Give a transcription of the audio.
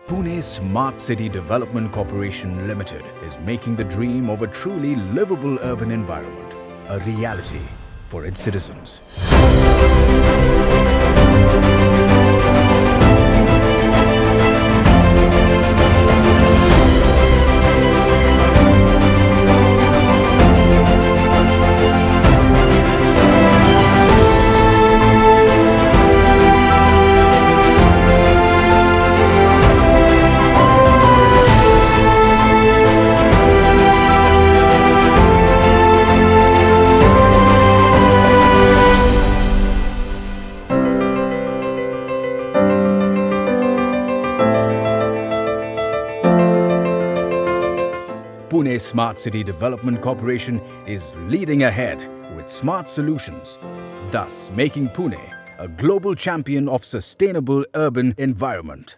Pune Smart City Development Corporation Limited is making the dream of a truly livable urban environment a reality for its citizens. Pune Smart City Development Corporation is leading ahead with smart solutions, thus making Pune a global champion of sustainable urban environment.